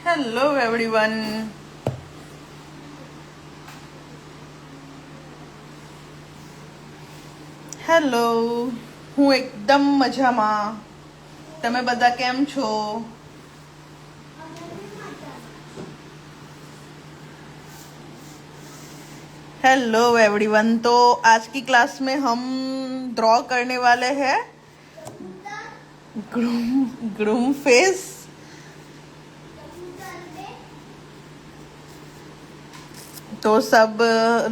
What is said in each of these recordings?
Hello everyone. Hello, હું એકદમ મજામાં. તમે બધા કેમ છો? Hello everyone. तो आज की क्लास में हम ड्रॉ करने वाले हैं ग्रूम फेस। तो सब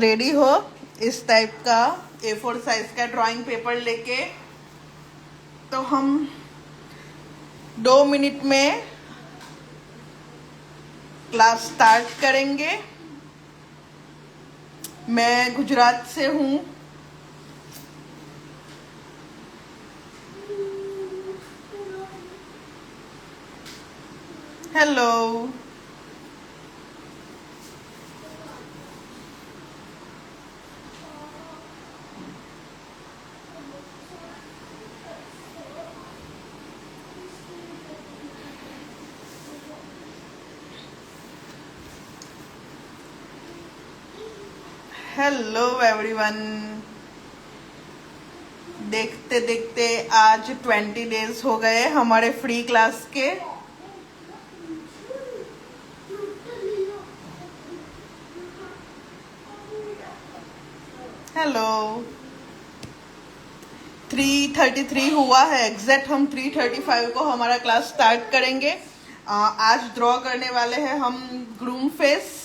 रेडी हो इस टाइप का A4 साइज का ड्राइंग पेपर लेके? तो हम 2 मिनट में क्लास स्टार्ट करेंगे। मैं गुजरात से हूँ। हेलो। Hello everyone. देखते देखते आज 20 डेज हो गए हमारे फ्री क्लास के। हेलो। 3:33 हुआ है एग्जैक्ट। हम 3:35 को हमारा क्लास स्टार्ट करेंगे। आज ड्रॉ करने वाले हैं हम ग्रूम फेस,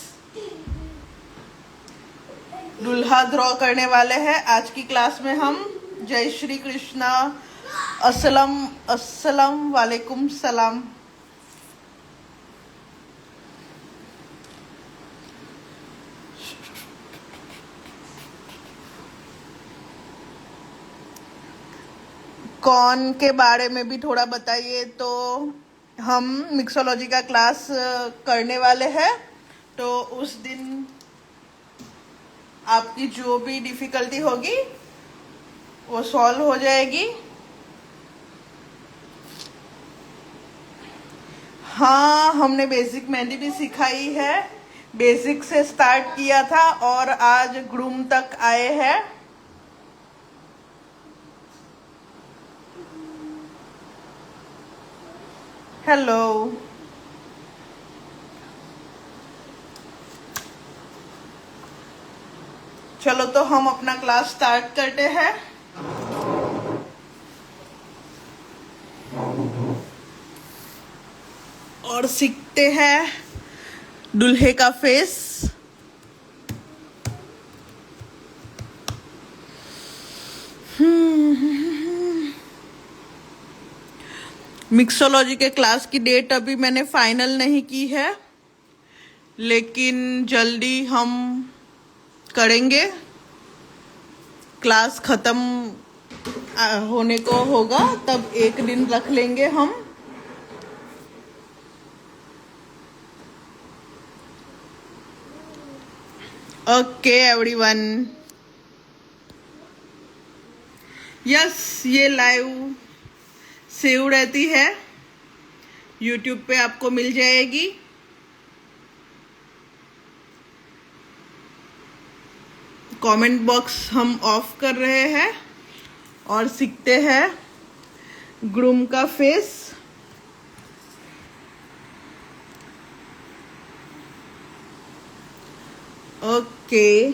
दूल्हा ड्रॉ करने वाले हैं आज की क्लास में हम। जय श्री कृष्णा। अस्सलाम वालेकुम सलाम। कौन के बारे में भी थोड़ा बताइए। तो हम मिक्सोलॉजी का क्लास करने वाले हैं, तो उस दिन आपकी जो भी डिफिकल्टी होगी वो सॉल्व हो जाएगी। हाँ, हमने बेसिक मेहंदी भी सिखाई है। बेसिक से स्टार्ट किया था और आज ग्रूम तक आए हैं। हेलो। चलो तो हम अपना क्लास स्टार्ट करते हैं। और सीखते हैं दूल्हे का फेस। मिक्सोलॉजी के क्लास की डेट अभी मैंने फाइनल नहीं की है, लेकिन जल्दी हम करेंगे। क्लास खत्म होने को होगा तब एक दिन रख लेंगे हम। Okay everyone. यस, ये लाइव सेव रहती है, यूट्यूब पे आपको मिल जाएगी। कमेंट बॉक्स हम ऑफ कर रहे हैं और सीखते हैं ग्रूम का फेस। ओके।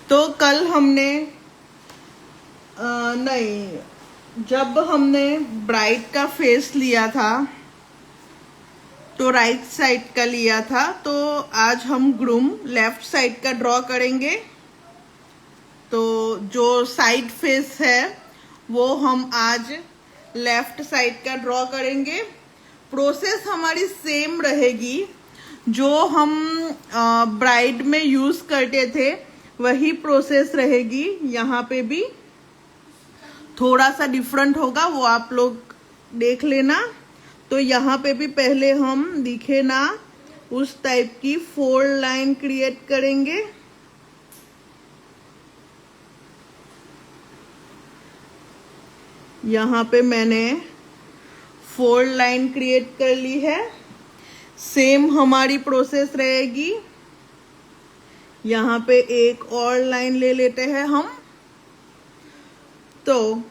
तो कल हमने नहीं, जब हमने ब्राइड का फेस लिया था तो राइट साइड का लिया था, तो आज हम ग्रूम लेफ्ट साइड का ड्रॉ करेंगे। तो जो साइड फेस है वो हम आज लेफ्ट साइड का ड्रॉ करेंगे। प्रोसेस हमारी सेम रहेगी, जो हम ब्राइड में यूज करते थे वही प्रोसेस रहेगी। यहाँ पे भी थोड़ा सा डिफरेंट होगा, वो आप लोग देख लेना। तो यहाँ पे भी पहले हम दिखे ना उस टाइप की 4 लाइन क्रिएट करेंगे। यहाँ पे मैंने 4 लाइन क्रिएट कर ली है। सेम हमारी प्रोसेस रहेगी। यहाँ पे एक और लाइन ले लेते हैं हम। तो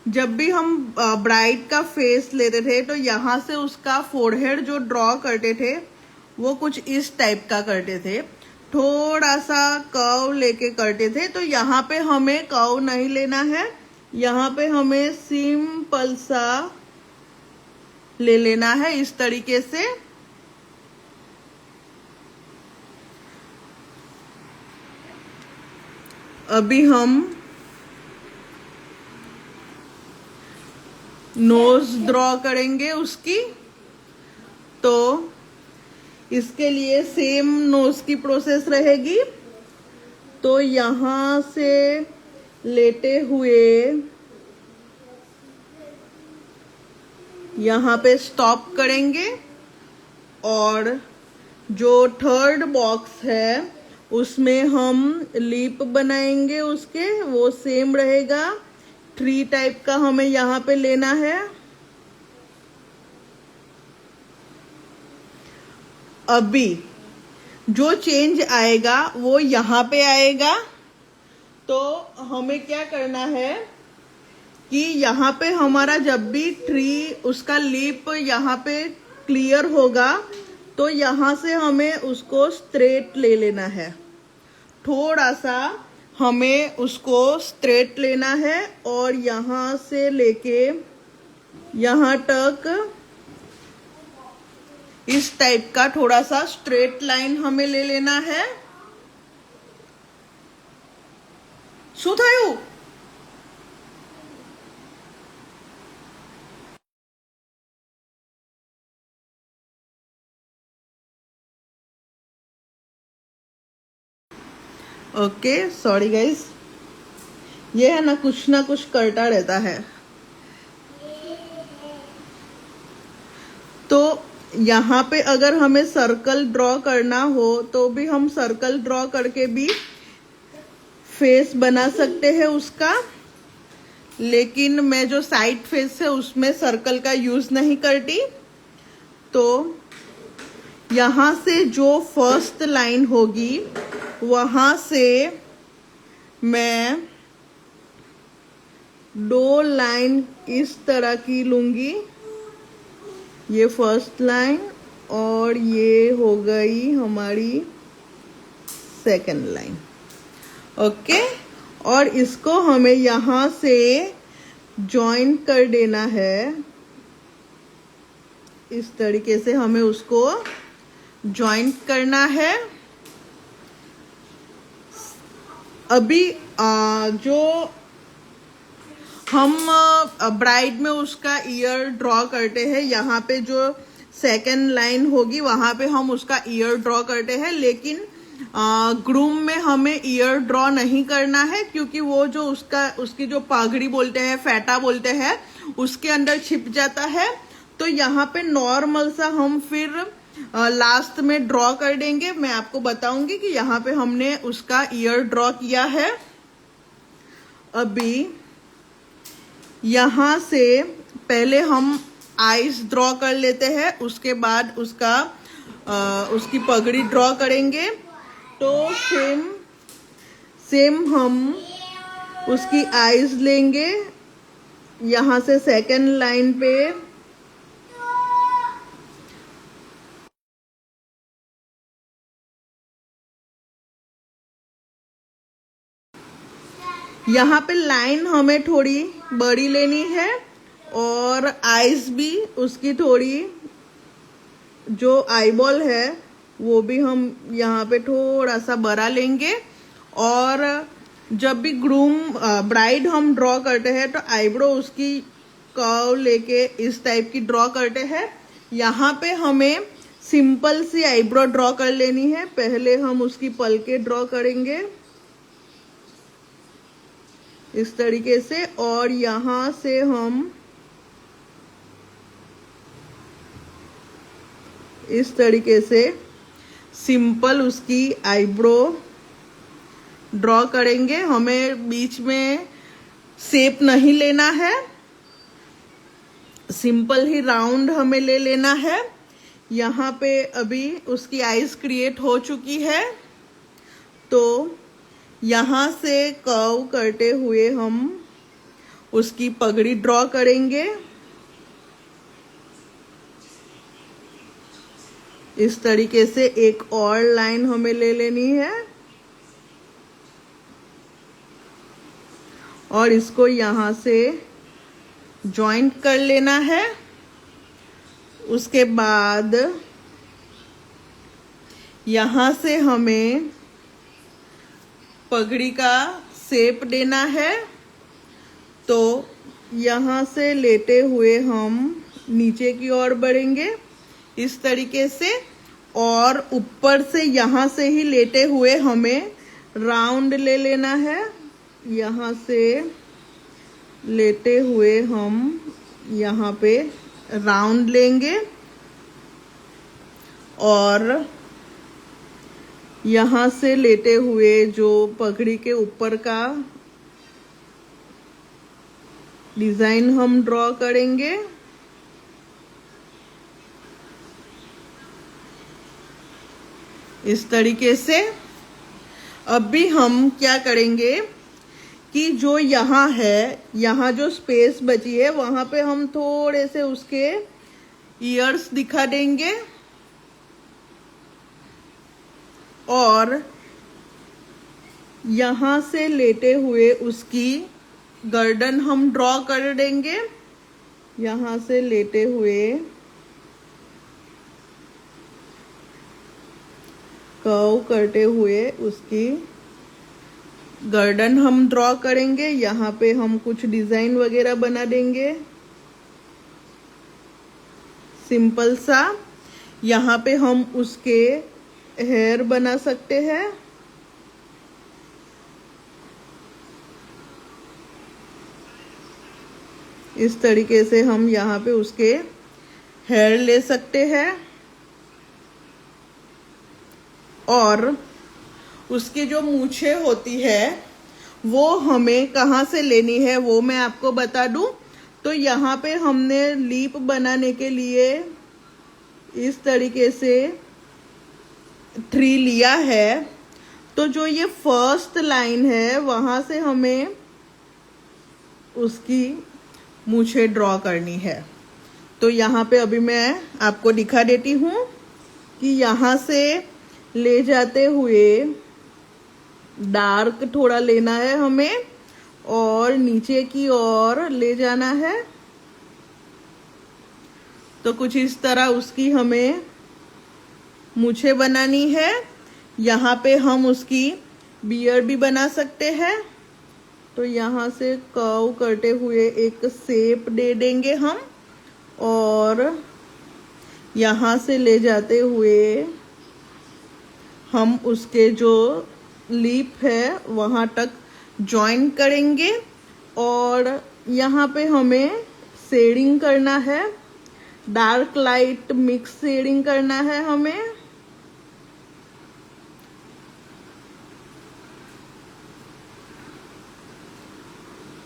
जब भी हम ब्राइड का फेस लेते थे तो यहाँ से उसका फोरहेड जो ड्रॉ करते थे वो कुछ इस टाइप का करते थे, थोड़ा सा कर्व लेके करते थे। तो यहाँ पे हमें कर्व नहीं लेना है, यहाँ पे हमें सिंपल सा ले लेना है इस तरीके से। अभी हम नोज ड्रॉ करेंगे उसकी। तो इसके लिए सेम नोज की प्रोसेस रहेगी। तो यहां से लेते हुए यहाँ पे स्टॉप करेंगे और जो थर्ड बॉक्स है उसमें हम लिप बनाएंगे उसके, वो सेम रहेगा। 3 टाइप का हमें यहाँ पे लेना है। अभी जो चेंज आएगा वो यहाँ पे आएगा। तो हमें क्या करना है कि यहाँ पे हमारा जब भी 3 उसका लिप यहाँ पे क्लियर होगा तो यहाँ से हमें उसको स्ट्रेट ले लेना है। थोड़ा सा हमें उसको स्ट्रेट लेना है और यहाँ से लेके यहाँ तक इस टाइप का थोड़ा सा स्ट्रेट लाइन हमें ले लेना है। શું થયું? ओके, सॉरी गाइस, ये है ना कुछ करता रहता है। तो यहाँ पे अगर हमें सर्कल ड्रॉ करना हो तो भी हम सर्कल ड्रॉ करके भी फेस बना सकते हैं उसका, लेकिन मैं जो साइड फेस है उसमें सर्कल का यूज नहीं करती। तो यहाँ से जो फर्स्ट लाइन होगी वहां से मैं 2 लाइन इस तरह की लूंगी। ये फर्स्ट लाइन और ये हो गई हमारी सेकंड लाइन। ओके, और इसको हमें यहाँ से जॉइन कर देना है। इस तरीके से हमें उसको जॉइन करना है। अभी जो हम ब्राइड में उसका ईयर ड्रॉ करते हैं, यहाँ पे जो सेकंड लाइन होगी वहां पे हम उसका ईयर ड्रॉ करते हैं, लेकिन ग्रूम में हमें ईयर ड्रॉ नहीं करना है, क्योंकि वो जो उसकी जो पाघड़ी बोलते हैं, फेटा बोलते हैं, उसके अंदर छिप जाता है। तो यहाँ पे नॉर्मल सा हम फिर लास्ट में ड्रॉ कर देंगे। मैं आपको बताऊंगी कि यहाँ पे हमने उसका ईयर ड्रॉ किया है। अभी यहाँ से पहले हम आईज ड्रॉ कर लेते हैं, उसके बाद उसकी पगड़ी ड्रॉ करेंगे। तो सेम हम उसकी आईज लेंगे। यहाँ से सेकंड लाइन पे यहाँ पे लाइन हमें थोड़ी बड़ी लेनी है और आईज भी उसकी थोड़ी, जो आईबॉल है वो भी हम यहाँ पे थोड़ा सा बड़ा लेंगे। और जब भी ब्राइड हम ड्रॉ करते हैं तो आईब्रो उसकी कर्व लेके इस टाइप की ड्रॉ करते हैं। यहाँ पे हमें सिंपल सी आईब्रो ड्रॉ कर लेनी है। पहले हम उसकी पलके ड्रॉ करेंगे इस तरीके से, और यहाँ से हम इस तरीके से सिंपल उसकी आईब्रो ड्रॉ करेंगे। हमें बीच में शेप नहीं लेना है। सिंपल ही राउंड हमें ले लेना है। यहाँ पे अभी उसकी आईज क्रिएट हो चुकी है, तो यहाँ से कर्व करते हुए हम उसकी पगड़ी ड्रॉ करेंगे। इस तरीके से एक और लाइन हमें ले लेनी है और इसको यहाँ से जॉइंट कर लेना है। उसके बाद यहाँ से हमें पगड़ी का शेप देना है, तो यहाँ से लेते हुए हम नीचे की ओर बढ़ेंगे इस तरीके से, और ऊपर से यहाँ से ही लेते हुए हमें राउंड ले लेना है। यहाँ से लेते हुए हम यहाँ पे राउंड लेंगे और यहाँ से लेते हुए जो पगड़ी के ऊपर का डिजाइन हम ड्रॉ करेंगे। इस तरीके से अब भी हम क्या करेंगे कि जो यहाँ है, यहाँ जो स्पेस बची है वहां पे हम थोड़े से उसके ईयर्स दिखा देंगे और यहाँ से लेते हुए उसकी गर्दन हम ड्रॉ कर देंगे। यहाँ से लेते हुए कर्व करते हुए उसकी गर्दन हम ड्रॉ करेंगे। यहाँ पे हम कुछ डिजाइन वगैरह बना देंगे सिंपल सा। यहाँ पे हम उसके हेयर बना सकते हैं। इस तरीके से हम यहाँ पे उसके हेयर ले सकते हैं और उसकी जो मूछें होती है वो हमें कहाँ से लेनी है वो मैं आपको बता दूं। तो यहाँ पे हमने लीप बनाने के लिए इस तरीके से 3 लिया है, तो जो ये फर्स्ट लाइन है वहां से हमें उसकी मूछें ड्रॉ करनी है। तो यहाँ पे अभी मैं आपको दिखा देती हूँ कि यहाँ से ले जाते हुए डार्क थोड़ा लेना है हमें और नीचे की ओर ले जाना है। तो कुछ इस तरह उसकी हमें मूछें बनानी है। यहाँ पे हम उसकी बियर भी बना सकते हैं। तो यहाँ से कर्व करते हुए एक शेप दे देंगे हम और यहाँ से ले जाते हुए हम उसके जो लीप है वहां तक जॉइन करेंगे और यहाँ पे हमें शेडिंग करना है, डार्क लाइट मिक्स शेडिंग करना है हमें।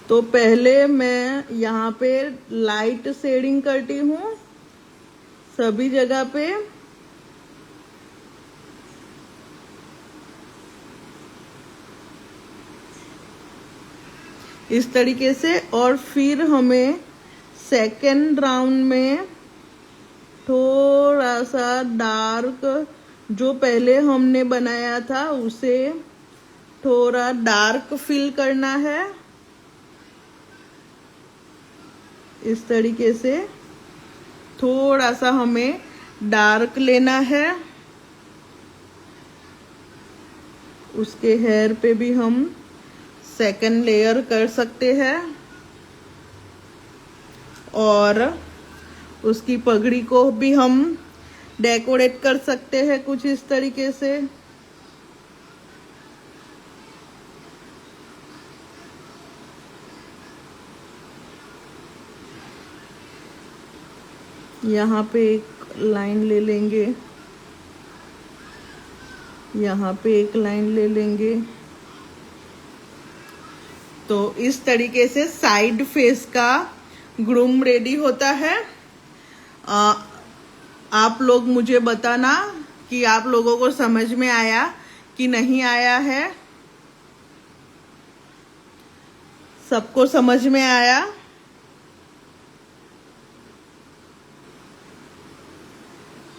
तो पहले मैं यहाँ पे लाइट शेडिंग करती हूँ सभी जगह पे। इस तरीके से, और फिर हमें सेकेंड राउंड में थोड़ा सा डार्क जो पहले हमने बनाया था उसे थोड़ा डार्क फिल करना है। इस तरीके से थोड़ा सा हमें डार्क लेना है। उसके हेयर पे भी हम सेकंड लेयर कर सकते हैं और उसकी पगड़ी को भी हम डेकोरेट कर सकते हैं कुछ इस तरीके से। यहाँ पे एक लाइन ले लेंगे, यहाँ पे एक लाइन ले लेंगे। तो इस तरीके से साइड फेस का ग्रूम रेडी होता है। आप लोग मुझे बताना कि आप लोगों को समझ में आया कि नहीं आया है। सबको समझ में आया?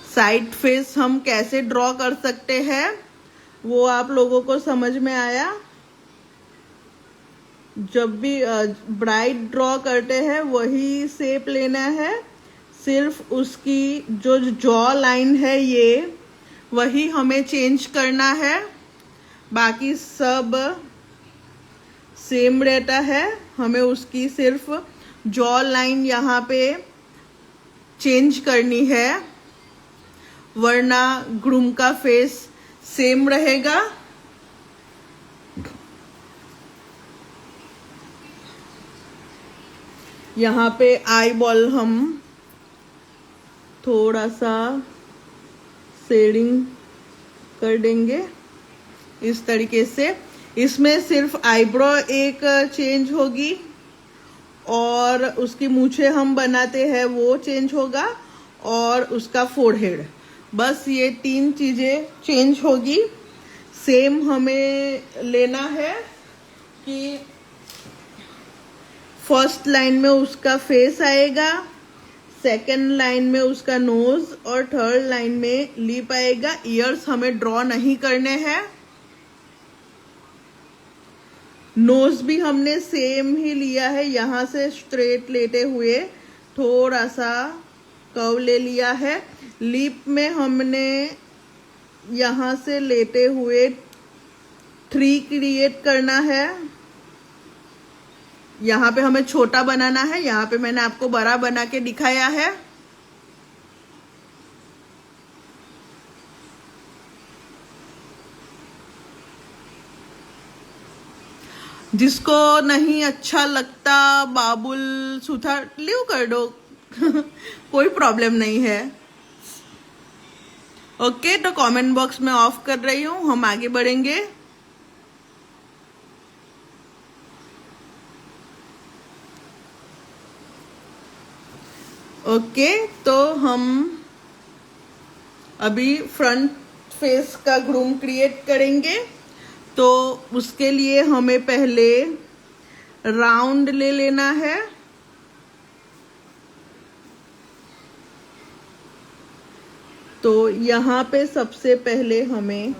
साइड फेस हम कैसे ड्रॉ कर सकते हैं वो आप लोगों को समझ में आया? जब भी ब्राइट ड्रॉ करते हैं वही शेप लेना है, सिर्फ उसकी जो जॉ लाइन है ये वही हमें चेंज करना है, बाकी सब सेम रहता है। हमें उसकी सिर्फ जॉ लाइन यहाँ पे चेंज करनी है, वरना ग्रूम का फेस सेम रहेगा। यहाँ पे आई बॉल हम थोड़ा सा शेडिंग कर देंगे इस तरीके से। इसमें सिर्फ आईब्रो एक चेंज होगी और उसकी मूछें हम बनाते हैं वो चेंज होगा और उसका फोरहेड, बस ये 3 चीजें चेंज होगी। सेम हमें लेना है कि फर्स्ट लाइन में उसका फेस आएगा, सेकंड लाइन में उसका नोज और थर्ड लाइन में लिप आएगा। ईयर्स हमें ड्रॉ नहीं करने हैं। नोज भी हमने सेम ही लिया है, यहाँ से स्ट्रेट लेते हुए थोड़ा सा कर्व ले लिया है। लिप में हमने यहाँ से लेते हुए 3 क्रिएट करना है। यहाँ पे हमें छोटा बनाना है, यहाँ पे मैंने आपको बड़ा बना के दिखाया है। जिसको नहीं अच्छा लगता बाबुल सुथार लीव कर दो कोई प्रॉब्लम नहीं है। ओके, तो कमेंट बॉक्स में ऑफ कर रही हूँ, हम आगे बढ़ेंगे। ओके, तो हम अभी फ्रंट फेस का ग्रूम क्रिएट करेंगे। तो उसके लिए हमें पहले राउंड ले लेना है। तो यहाँ पे सबसे पहले हमें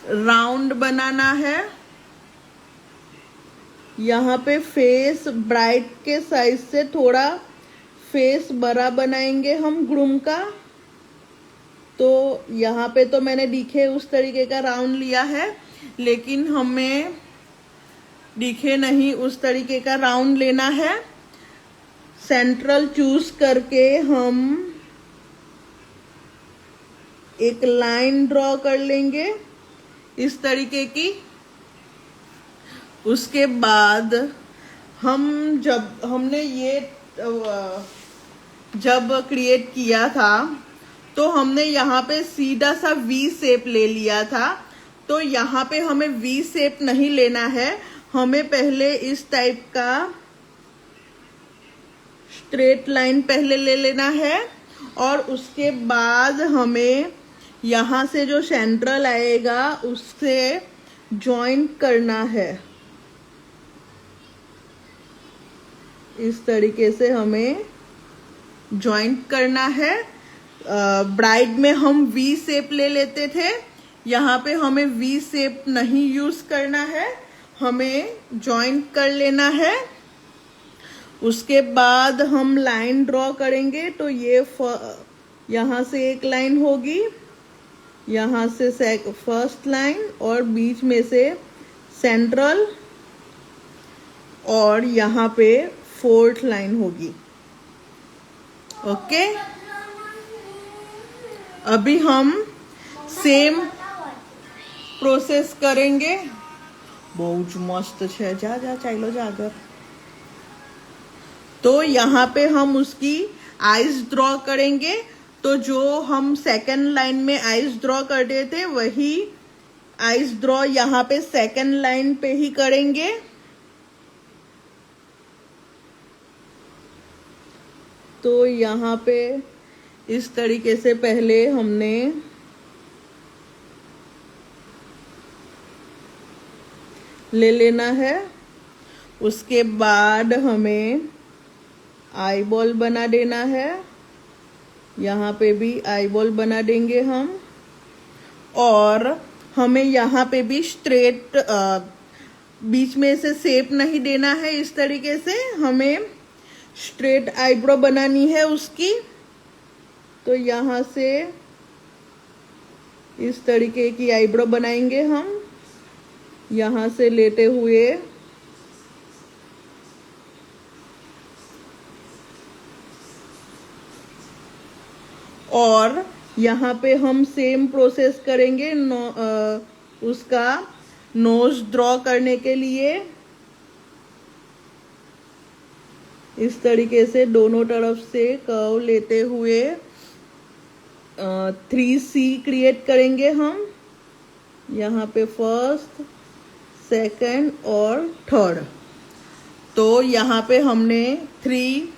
राउंड बनाना है। यहाँ पे फेस ब्राइट के साइज से थोड़ा फेस बड़ा बनाएंगे हम ग्रूम का। तो यहाँ पे तो मैंने दिखे उस तरीके का राउंड लिया है, लेकिन हमें दिखे नहीं उस तरीके का राउंड लेना है। सेंट्रल चूज करके हम एक लाइन ड्रॉ कर लेंगे इस तरीके की। उसके बाद हमने ये जब क्रिएट किया था तो हमने यहाँ पे सीधा सा वी शेप ले लिया था। तो यहाँ पे हमें वी शेप नहीं लेना है, हमें पहले इस टाइप का स्ट्रेट लाइन पहले ले लेना है और उसके बाद हमें यहाँ से जो सेंट्रल आएगा उससे जॉइंट करना है। इस तरीके से हमें जॉइंट करना है। ब्राइड में हम वी शेप ले लेते थे, यहाँ पे हमें वी शेप नहीं यूज करना है, हमें जॉइंट कर लेना है। उसके बाद हम लाइन ड्रॉ करेंगे। तो ये यहाँ से एक लाइन होगी, यहाँ से फर्स्ट लाइन और बीच में से सेंट्रल और यहाँ पे 4th लाइन होगी। ओके, अभी हम सेम प्रोसेस करेंगे। बहुत मस्त है, जा जा चाइलो जा अगर। तो यहाँ पे हम उसकी आईज ड्रॉ करेंगे। तो जो हम सेकंड लाइन में आईज ड्रॉ करते थे वही आईज ड्रॉ यहाँ पे सेकंड लाइन पे ही करेंगे। तो यहाँ पे इस तरीके से पहले हमने ले लेना है। उसके बाद हमें आई बॉल बना देना है। यहाँ पे भी आई बॉल बना देंगे हम। और हमें यहाँ पे भी स्ट्रेट बीच में से शेप नहीं देना है। इस तरीके से हमें स्ट्रेट आईब्रो बनानी है उसकी। तो यहाँ से इस तरीके की आईब्रो बनाएंगे हम, यहाँ से लेते हुए और यहाँ पे हम सेम प्रोसेस करेंगे उसका नोज ड्रॉ करने के लिए। इस तरीके से दोनों तरफ से कर्व लेते हुए 3C क्रिएट करेंगे हम। यहाँ पे फर्स्ट, सेकंड और थर्ड। तो यहाँ पे हमने 3C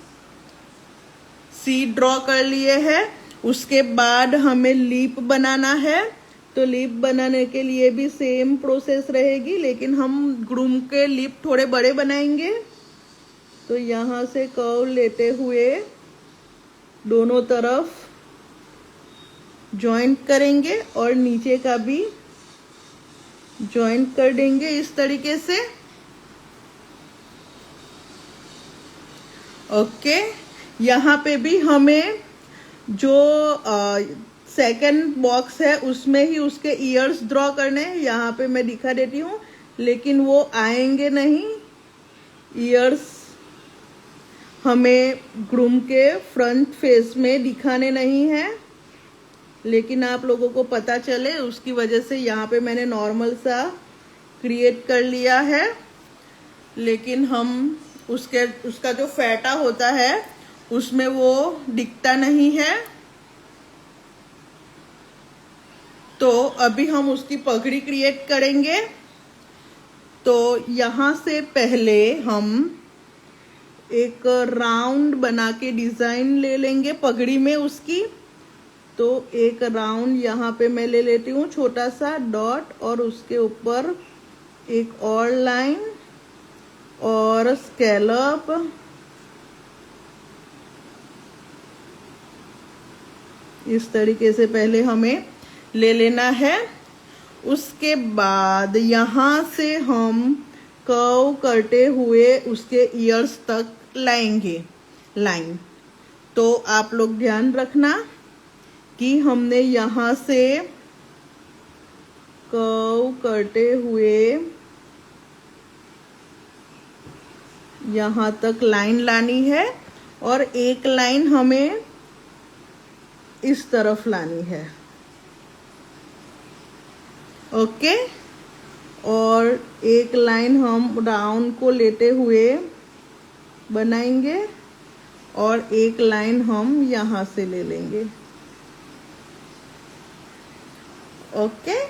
ड्रॉ कर लिए हैं। उसके बाद हमें लीप बनाना है। तो लीप बनाने के लिए भी सेम प्रोसेस रहेगी, लेकिन हम ग्रूम के लीप थोड़े बड़े बनाएंगे। तो यहाँ से कर्व लेते हुए दोनों तरफ जॉइंट करेंगे और नीचे का भी जॉइंट कर देंगे इस तरीके से। ओके, यहाँ पे भी हमें जो सेकंड बॉक्स है उसमें ही उसके ईयर्स ड्रॉ करने हैं। यहाँ पे मैं दिखा देती हूँ, लेकिन वो आएंगे नहीं। ईयर्स हमें ग्रूम के फ्रंट फेस में दिखाने नहीं है, लेकिन आप लोगों को पता चले उसकी वजह से यहाँ पे मैंने नॉर्मल सा क्रिएट कर लिया है। लेकिन हम उसका जो फेटा होता है उसमें वो दिखता नहीं है। तो अभी हम उसकी पगड़ी क्रिएट करेंगे। तो यहाँ से पहले हम एक राउंड बना के डिजाइन ले लेंगे पगड़ी में उसकी। तो एक राउंड यहाँ पे मैं ले लेती हूँ, छोटा सा डॉट, और उसके ऊपर एक और लाइन और स्कैलप। इस तरीके से पहले हमें ले लेना है। उसके बाद यहाँ से हम कर्व करते हुए उसके ईयर्स तक लाएंगे लाइन। तो आप लोग ध्यान रखना कि हमने यहाँ से कर्व करते हुए यहाँ तक लाइन लानी है और एक लाइन हमें इस तरफ लानी है। ओके, और एक लाइन हम राउंड को लेते हुए बनाएंगे और एक लाइन हम यहाँ से ले लेंगे। ओके,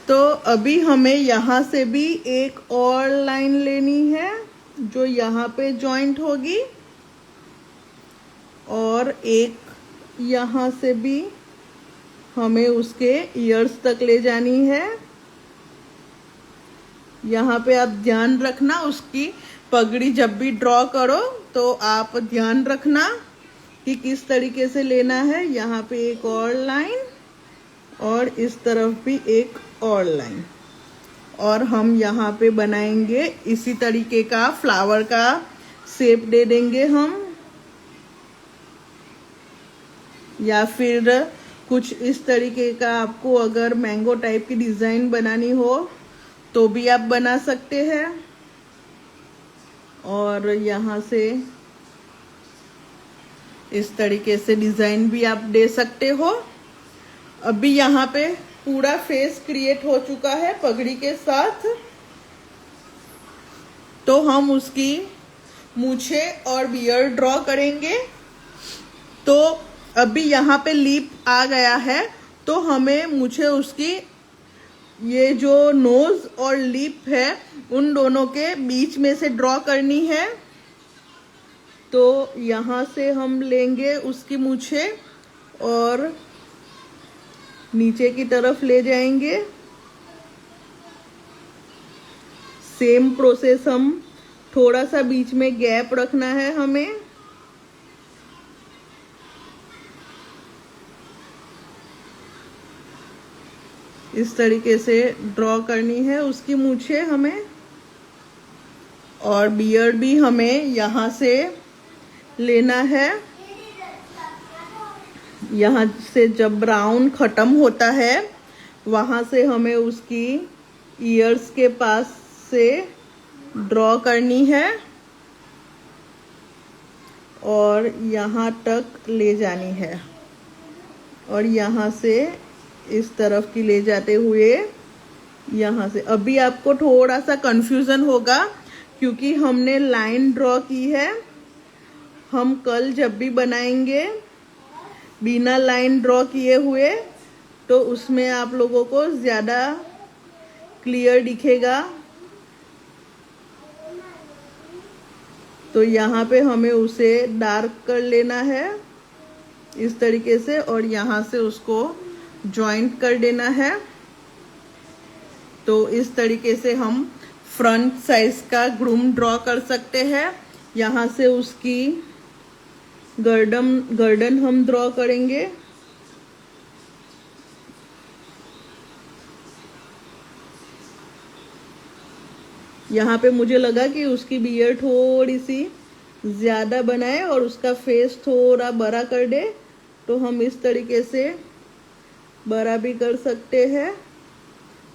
तो अभी हमें यहाँ से भी एक और लाइन लेनी है जो यहाँ पे जॉइंट होगी, और एक यहाँ से भी हमें उसके ईयर्स तक ले जानी है। यहाँ पे आप ध्यान रखना, उसकी पगड़ी जब भी ड्रॉ करो तो आप ध्यान रखना कि किस तरीके से लेना है। यहाँ पे एक और लाइन और इस तरफ भी एक और लाइन, और हम यहाँ पे बनाएंगे इसी तरीके का फ्लावर का शेप दे देंगे हम, या फिर कुछ इस तरीके का आपको अगर मैंगो टाइप की डिजाइन बनानी हो तो भी आप बना सकते हैं। और यहाँ से इस तरीके से डिजाइन भी आप दे सकते हो। अभी यहाँ पे पूरा फेस क्रिएट हो चुका है पगड़ी के साथ। तो हम उसकी मूछे और बियर्ड ड्रॉ करेंगे। तो अभी यहाँ पे लीप आ गया है, तो हमें मुझे उसकी ये जो नोज और लीप है उन दोनों के बीच में से ड्रॉ करनी है। तो यहाँ से हम लेंगे उसकी मूछे और नीचे की तरफ ले जाएंगे। सेम प्रोसेस हम थोड़ा सा बीच में गैप रखना है हमें। इस तरीके से ड्रॉ करनी है उसकी मूछे हमें। और बियर्ड भी हमें यहाँ से लेना है। यहाँ से जब ब्राउन खत्म होता है वहाँ से हमें उसकी ईयर्स के पास से ड्रॉ करनी है और यहाँ तक ले जानी है। और यहाँ से इस तरफ की ले जाते हुए यहाँ से। अभी आपको थोड़ा सा कंफ्यूजन होगा क्योंकि हमने लाइन ड्रॉ की है। हम कल जब भी बनाएंगे बिना लाइन ड्रॉ किए हुए तो उसमें आप लोगों को ज़्यादा क्लियर दिखेगा। तो यहाँ पे हमें उसे डार्क कर लेना है इस तरीके से और यहाँ से उसको जॉइंट कर देना है। तो इस तरीके से हम फ्रंट साइज का ग्रूम ड्रॉ कर सकते हैं। यहाँ से उसकी गर्दन हम ड्रॉ करेंगे। यहाँ पे मुझे लगा कि उसकी बियर्ड थोड़ी सी ज़्यादा बनाए और उसका फेस थोड़ा बड़ा कर दे, तो हम इस तरीके से बड़ा भी कर सकते हैं।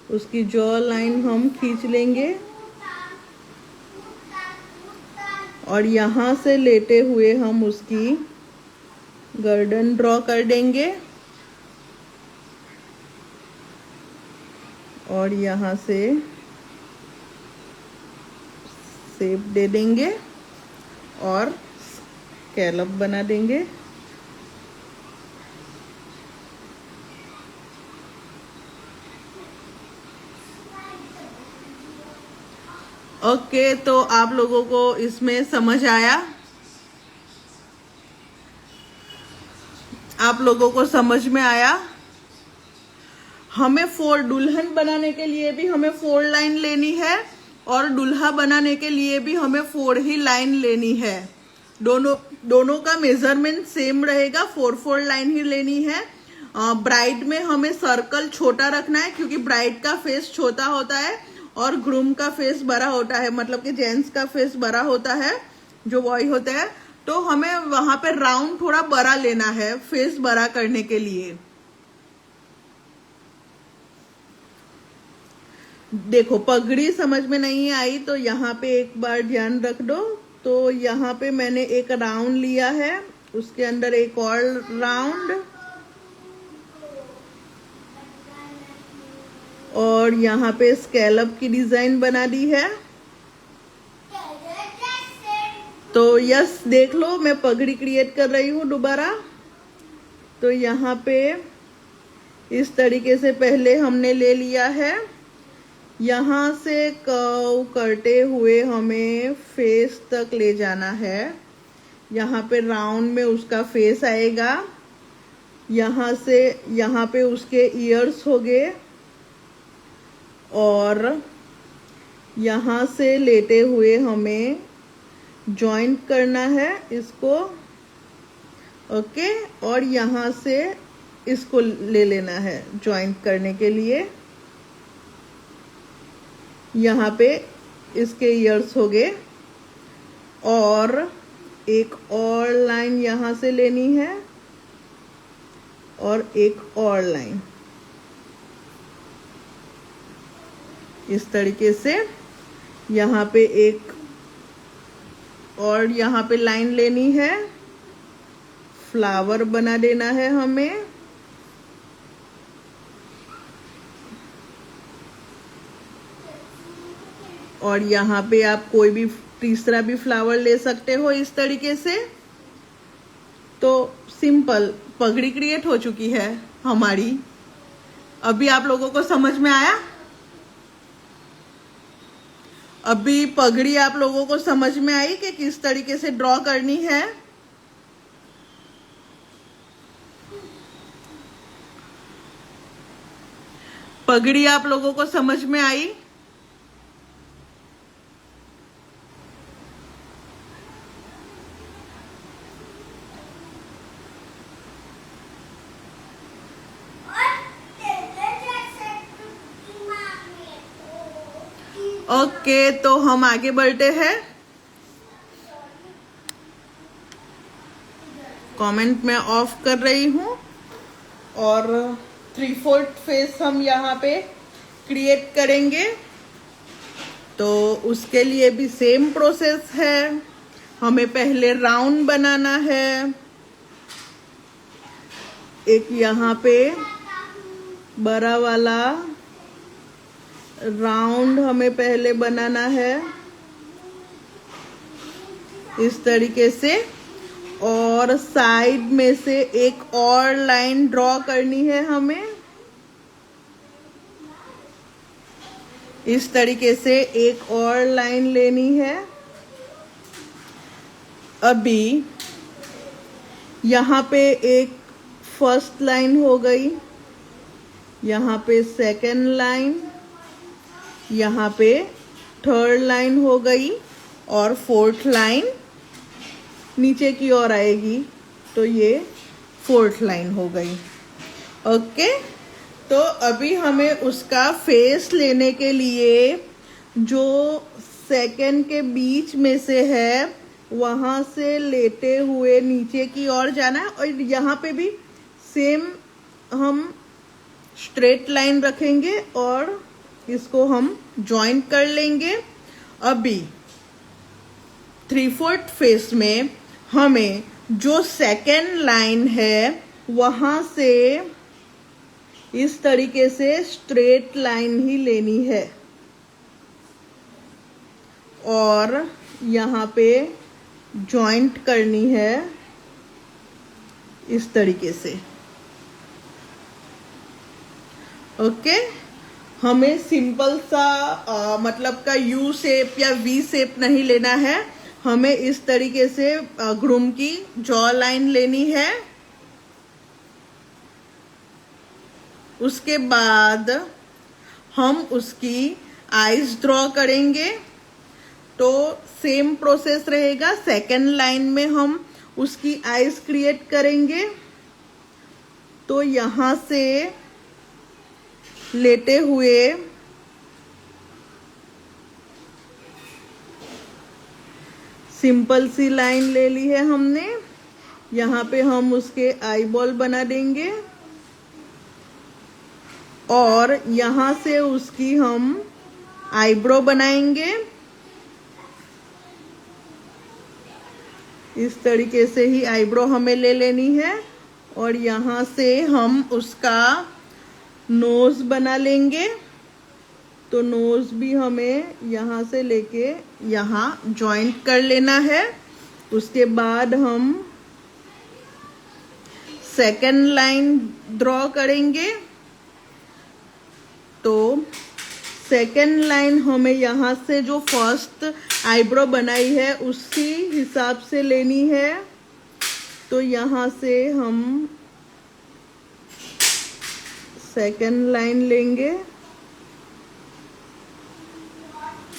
उसकी जॉ लाइन हम खींच लेंगे और यहाँ से लेते हुए हम उसकी गर्दन ड्रॉ कर देंगे और यहाँ से शेप दे देंगे और स्कैलप बना देंगे। ओके, तो आप लोगों को इसमें समझ आया? आप लोगों को समझ में आया? हमें दुल्हन बनाने के लिए भी हमें 4 लाइन लेनी है और दूल्हा बनाने के लिए भी हमें 4 ही लाइन लेनी है। दोनों का मेजरमेंट सेम रहेगा, 4 लाइन ही लेनी है। ब्राइड में हमें सर्कल छोटा रखना है क्योंकि ब्राइड का फेस छोटा होता है और ग्रूम का फेस बड़ा होता है, मतलब कि जेंट्स का फेस बड़ा होता है जो बॉय होता है। तो हमें वहां पे राउंड थोड़ा बड़ा लेना है फेस बड़ा करने के लिए। देखो, पगड़ी समझ में नहीं आई तो यहाँ पे एक बार ध्यान रख दो। तो यहाँ पे मैंने एक राउंड लिया है, उसके अंदर एक और राउंड और यहाँ पे स्कैलप की डिजाइन बना दी है। तो यस, देख लो, मैं पगड़ी क्रिएट कर रही हूँ दोबारा। तो यहाँ पे इस तरीके से पहले हमने ले लिया है। यहाँ से कर्व करते हुए हमें फेस तक ले जाना है। यहाँ पे राउंड में उसका फेस आएगा। यहाँ से यहाँ पे उसके ईयर्स हो गए और यहाँ से लेते हुए हमें जॉइंट करना है इसको। ओके, और यहाँ से इसको ले लेना है जॉइंट करने के लिए। यहाँ पे इसके ईयर्स हो गए और एक और लाइन यहाँ से लेनी है और एक और लाइन इस तरीके से। यहाँ पे एक और यहाँ पे लाइन लेनी है, फ्लावर बना देना है हमें। और यहाँ पे आप कोई भी तीसरा भी फ्लावर ले सकते हो इस तरीके से। तो सिंपल पगड़ी क्रिएट हो चुकी है हमारी। अभी आप लोगों को समझ में आया? अभी पगड़ी आप लोगों को समझ में आई कि किस तरीके से ड्रॉ करनी है? पगड़ी आप लोगों को समझ में आई? ओके, तो हम आगे बढ़ते हैं। कमेंट में ऑफ कर रही हूं और 3/4 फेस हम यहाँ पे क्रिएट करेंगे। तो उसके लिए भी सेम प्रोसेस है। हमें पहले राउंड बनाना है। एक यहाँ पे बड़ा वाला राउंड हमें पहले बनाना है इस तरीके से, और साइड में से एक और लाइन ड्रॉ करनी है हमें इस तरीके से। एक और लाइन लेनी है। अभी यहाँ पे एक फर्स्ट लाइन हो गई, यहाँ पे सेकंड लाइन, यहाँ पे थर्ड लाइन हो गई और फोर्थ लाइन नीचे की ओर आएगी, तो ये फोर्थ लाइन हो गई। ओके, तो अभी हमें उसका फेस लेने के लिए जो सेकंड के बीच में से है वहां से लेते हुए नीचे की ओर जाना है, और यहाँ पे भी सेम हम स्ट्रेट लाइन रखेंगे और इसको हम जॉइंट कर लेंगे। अभी 3/4 फेस में हमें जो सेकेंड लाइन है वहां से इस तरीके से स्ट्रेट लाइन ही लेनी है और यहाँ पे जॉइंट करनी है इस तरीके से। ओके, हमें सिंपल सा मतलब का यू शेप या वी शेप नहीं लेना है। हमें इस तरीके से ग्रूम की जॉ लाइन लेनी है। उसके बाद हम उसकी आईज ड्रॉ करेंगे। तो सेम प्रोसेस रहेगा। सेकेंड लाइन में हम उसकी आईज क्रिएट करेंगे। तो यहां से लेते हुए सिंपल सी लाइन ले ली है हमने। यहाँ पे हम उसके आई बॉल बना देंगे और यहाँ से उसकी हम आईब्रो बनाएंगे। इस तरीके से ही आईब्रो हमें ले लेनी है और यहाँ से हम उसका नोज बना लेंगे। तो नोज भी हमें यहाँ से लेके यहाँ जॉइंट कर लेना है। उसके बाद हम सेकेंड लाइन ड्रॉ करेंगे। तो सेकेंड लाइन हमें यहाँ से जो फर्स्ट आईब्रो बनाई है उसी हिसाब से लेनी है। तो यहाँ से हम सेकेंड लाइन लेंगे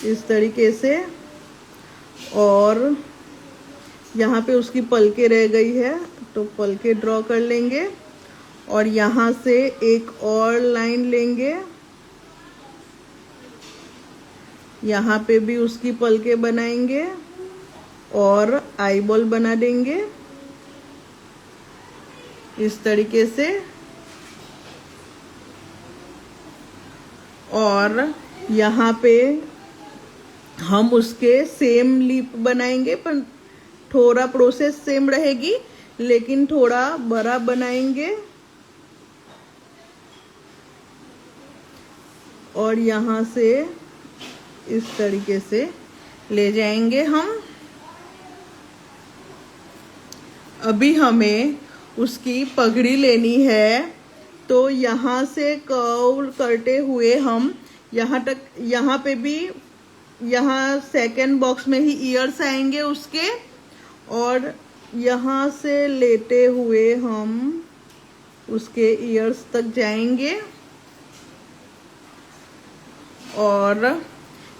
इस तरीके से और यहाँ पे उसकी पलके रह गई है तो पलके ड्रॉ कर लेंगे और यहाँ से एक और लाइन लेंगे। यहाँ पे भी उसकी पलके बनाएंगे और आईबॉल बना देंगे इस तरीके से। और यहाँ पे हम उसके सेम लिप बनाएंगे पर थोड़ा प्रोसेस सेम रहेगी लेकिन थोड़ा बड़ा बनाएंगे। और यहाँ से इस तरीके से ले जाएंगे हम। अभी हमें उसकी पगड़ी लेनी है तो यहाँ से कर्व करते हुए हम यहाँ तक, यहाँ पे भी यहाँ सेकंड बॉक्स में ही ईयर्स आएंगे उसके, और यहाँ से लेते हुए हम उसके ईयर्स तक जाएंगे और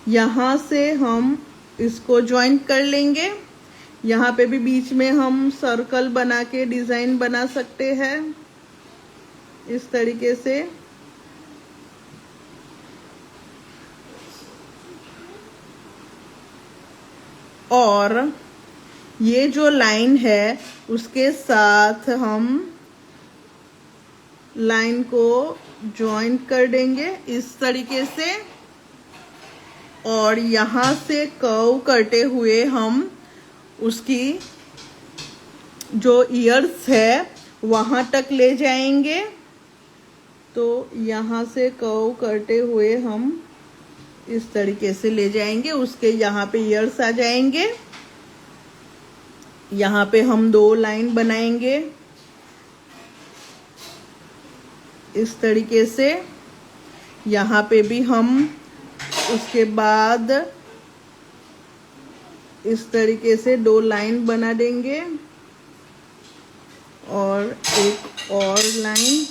यहाँ से हम इसको ज्वाइंट कर लेंगे। यहाँ पे भी बीच में हम सर्कल बना के डिजाइन बना सकते हैं इस तरीके से। और ये जो लाइन है उसके साथ हम लाइन को ज्वाइंट कर देंगे इस तरीके से, और यहाँ से कर्व करते हुए हम उसकी जो ईयर्स है वहां तक ले जाएंगे। तो यहाँ से कर्व करते हुए हम इस तरीके से ले जाएंगे, उसके यहाँ पे ईयर्स आ जाएंगे। यहाँ पे हम 2 लाइन बनाएंगे इस तरीके से। यहाँ पे भी हम उसके बाद इस तरीके से 2 लाइन बना देंगे और एक और लाइन।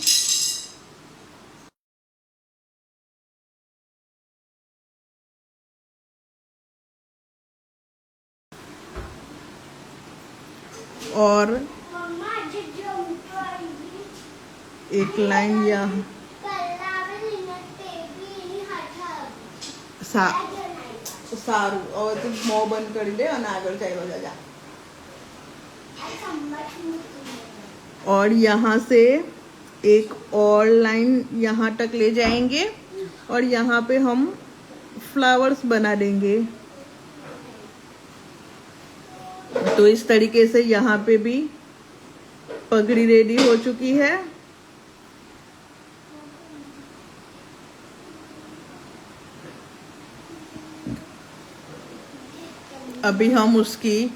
और एक लाइन यहाँ सारू और तू मोह बंद कर दे और आगे चलो जा। और यहाँ से एक और लाइन यहाँ तक ले जाएंगे और यहाँ पे हम फ्लावर्स बना देंगे। तो इस तरीके से यहाँ पे भी पगड़ी रेडी हो चुकी है। अभी हम उसकी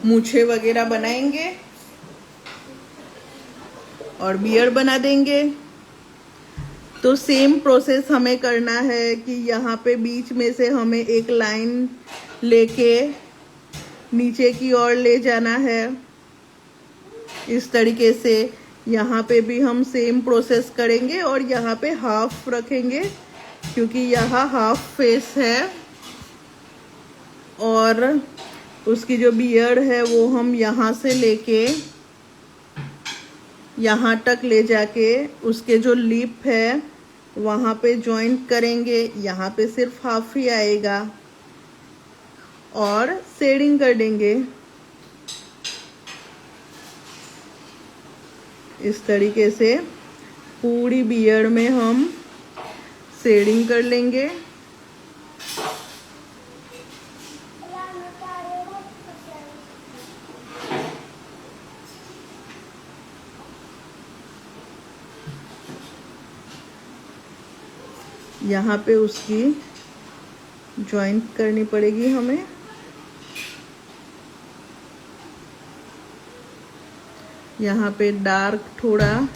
मूछें वगैरह बनाएंगे और बियर्ड बना देंगे। तो सेम प्रोसेस हमें करना है कि यहाँ पे बीच में से हमें एक लाइन लेके नीचे की ओर ले जाना है इस तरीके से। यहाँ पे भी हम सेम प्रोसेस करेंगे और यहाँ पे हाफ रखेंगे क्योंकि यहाँ हाफ फेस है। और उसकी जो बियर्ड है वो हम यहाँ से लेके यहाँ तक ले जाके उसके जो लिप है वहाँ पे जॉइंट करेंगे। यहाँ पे सिर्फ हाफ ही आएगा और शेडिंग कर देंगे इस तरीके से। पूरी बियर्ड में हम शेडिंग कर लेंगे। यहाँ पे उसकी जॉइंट करनी पड़ेगी हमें। यहाँ पे डार्क थोड़ा,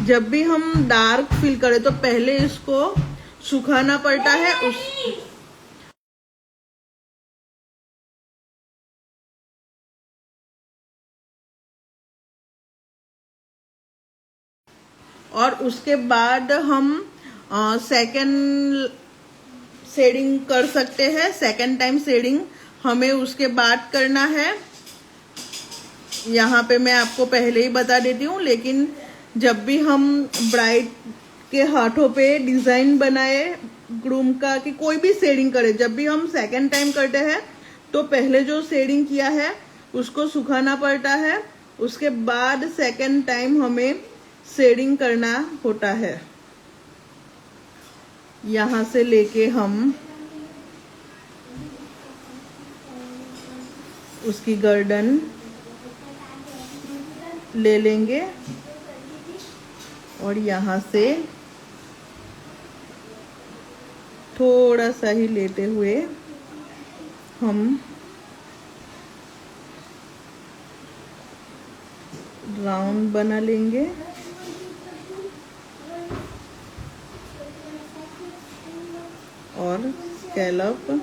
जब भी हम डार्क फील करें तो पहले इसको सुखाना पड़ता है। और उसके बाद हम सेकंड शेडिंग कर सकते हैं। सेकंड टाइम शेडिंग हमें उसके बाद करना है। यहाँ पे मैं आपको पहले ही बता देती हूँ, लेकिन जब भी हम ब्राइड के हाथों पे डिजाइन बनाए ग्रूम का कि कोई भी शेडिंग करे, जब भी हम सेकंड टाइम करते हैं तो पहले जो शेडिंग किया है उसको सुखाना पड़ता है। उसके बाद सेकंड टाइम हमें शेडिंग करना होता है। यहाँ से लेके हम उसकी गर्दन ले लेंगे और यहाँ से थोड़ा सा ही लेते हुए हम राउंड बना लेंगे। और स्कैलप।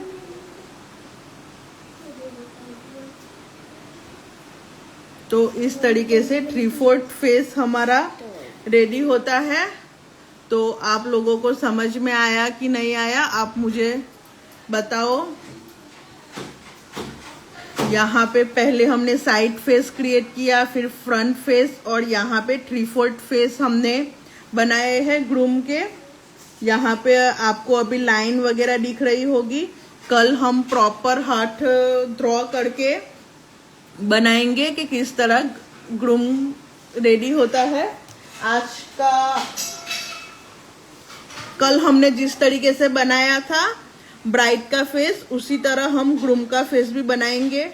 तो इस तरीके से 3/4 फेस हमारा रेडी होता है। तो आप लोगों को समझ में आया कि नहीं आया, आप मुझे बताओ। यहाँ पे पहले हमने साइड फेस क्रिएट किया, फिर फ्रंट फेस, और यहाँ पे 3/4 फेस हमने बनाए हैं ग्रूम के। यहाँ पे आपको अभी लाइन वगैरह दिख रही होगी। कल हम प्रॉपर हाथ ड्रॉ करके बनाएंगे कि किस तरह ग्रूम रेडी होता है। आज का कल हमने जिस तरीके से बनाया था ब्राइड का फेस, उसी तरह हम ग्रूम का फेस भी बनाएंगे।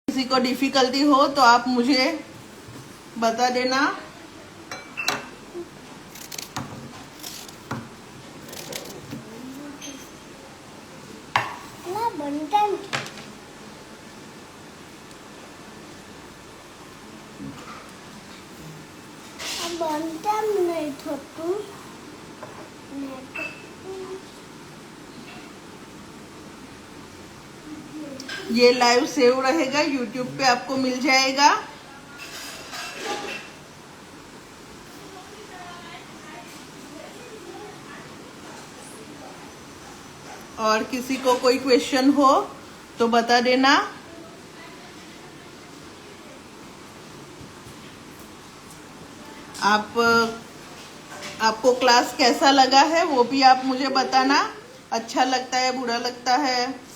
किसी को डिफिकल्टी हो तो आप मुझे बता देना। ये लाइव सेव रहेगा, यूट्यूब पे आपको मिल जाएगा। और किसी को कोई क्वेश्चन हो तो बता देना। आपको क्लास कैसा लगा है वो भी आप मुझे बताना। अच्छा लगता है, बुरा लगता है?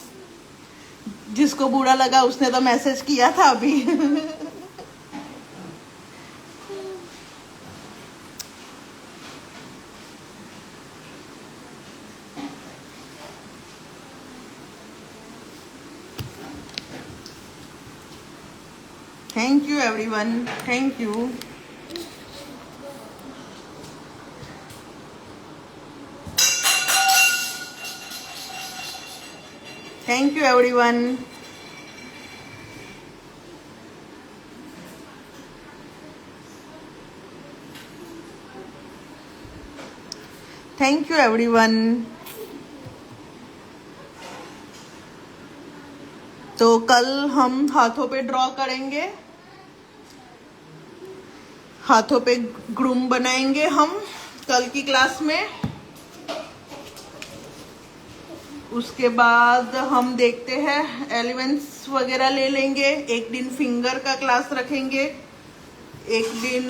जिसको बुरा लगा उसने तो मैसेज किया था अभी। Thank you everyone, thank you. Thank you everyone. Thank you everyone. तो कल हम हाथों पे ड्रॉ करेंगे, हाथों पे ग्रूम बनाएंगे हम कल की क्लास में। उसके बाद हम देखते हैं एलिमेंट्स वगैरह ले लेंगे। एक दिन फिंगर का क्लास रखेंगे, एक दिन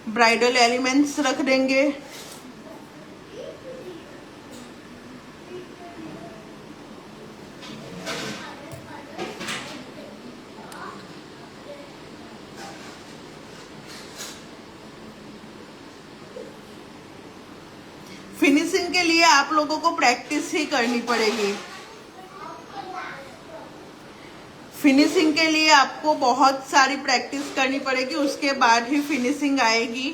ब्राइडल एलिमेंट्स रख देंगे। फिनिशिंग के लिए आप लोगों को प्रैक्टिस ही करनी पड़ेगी। फिनिशिंग के लिए आपको बहुत सारी प्रैक्टिस करनी पड़ेगी, उसके बाद ही फिनिशिंग आएगी।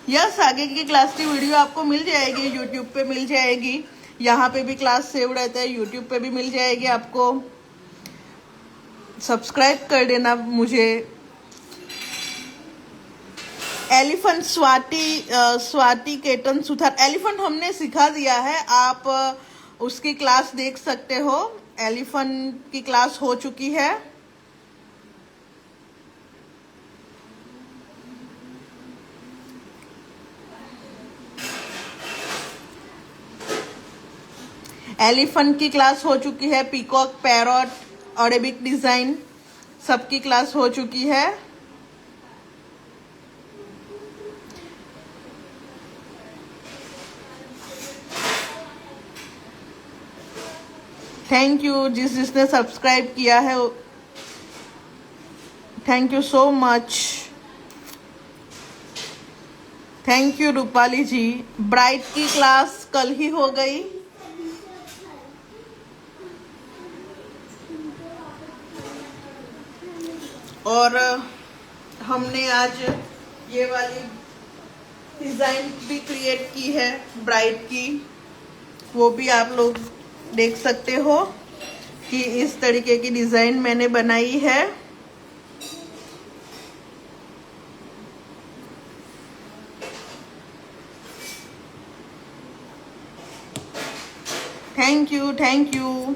यस, आगे की क्लास की वीडियो आपको मिल जाएगी, यूट्यूब पे मिल जाएगी। यहाँ पे भी क्लास सेव रहता है, यूट्यूब पे भी मिल जाएगी आपको। सब्सक्राइब कर देना मुझे। एलिफेंट स्वाति केतन सुथार, एलिफेंट हमने सिखा दिया है, आप उसकी क्लास देख सकते हो। एलिफेंट की क्लास हो चुकी है। एलिफेंट की क्लास हो चुकी है। पीकॉक, पैरट, अरेबिक डिजाइन सबकी क्लास हो चुकी है। थैंक यू जिसने सब्सक्राइब किया है, thank you so much. Thank you Rupali ji. Bright की क्लास कल ही हो गई। और हमने आज ये वाली डिज़ाइन भी क्रिएट की है ब्राइट की, वो भी आप लोग देख सकते हो कि इस तरीके की डिज़ाइन मैंने बनाई है। Thank you, thank you.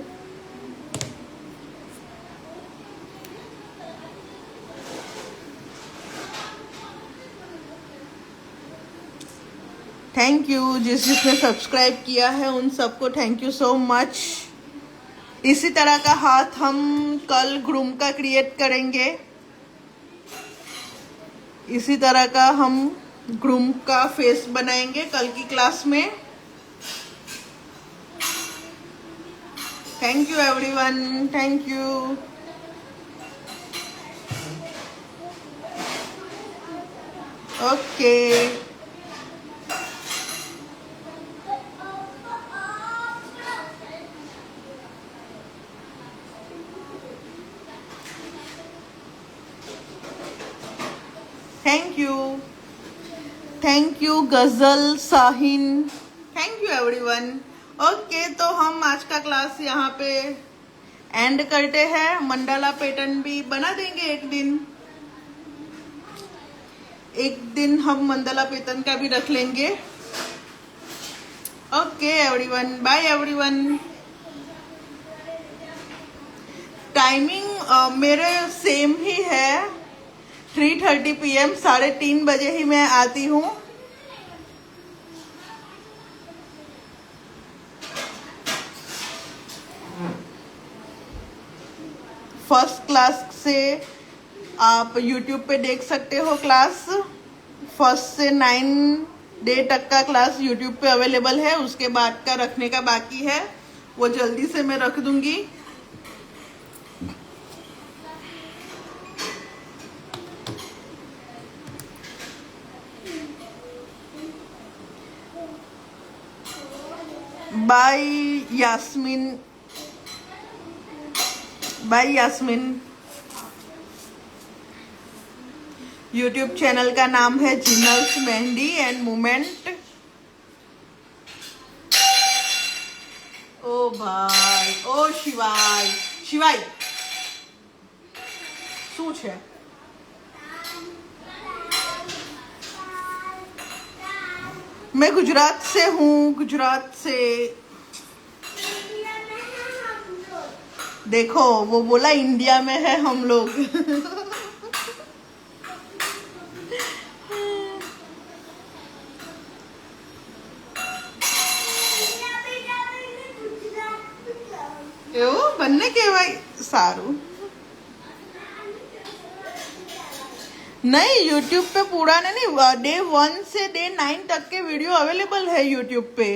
Thank you जिसने सब्सक्राइब किया है उन सबको थैंक यू सो मच। इसी तरह का हाथ हम कल ग्रूम का क्रिएट करेंगे। इसी तरह का हम ग्रूम का फेस बनाएंगे कल की क्लास में। Thank you everyone, thank you. Okay thank you Ghazal Sahin, thank you everyone. Okay तो हम आज का क्लास यहाँ पे एंड करते हैं। मंडाला पैटर्न भी बना देंगे एक दिन हम मंडाला पैटर्न का भी रख लेंगे। Okay everyone, bye everyone. Timing मेरे सेम ही है 3:30 PM, 3:30 बजे ही मैं आती हूँ। फर्स्ट क्लास से आप YouTube पे देख सकते हो क्लास। फर्स्ट से 9 डे तक का क्लास YouTube पे अवेलेबल है। उसके बाद का रखने का बाकी है, वो जल्दी से मैं रख दूंगी। Bye Yasmeen, bye Yasmeen. YouTube channel का नाम है जिनल्स मेहंदी एंड मूवमेंट। ओ भाई, ओ शिवाय, शिवाय શું છે? मैं गुजरात से हूँ, गुजरात से। देखो वो बोला इंडिया में है हम लोग। એવું બંને કહેવાય, સારું। नहीं YouTube पे पूरा नहीं, डे 1 से डे 9 तक के वीडियो अवेलेबल है YouTube पे।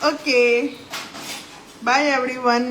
Okay bye everyone.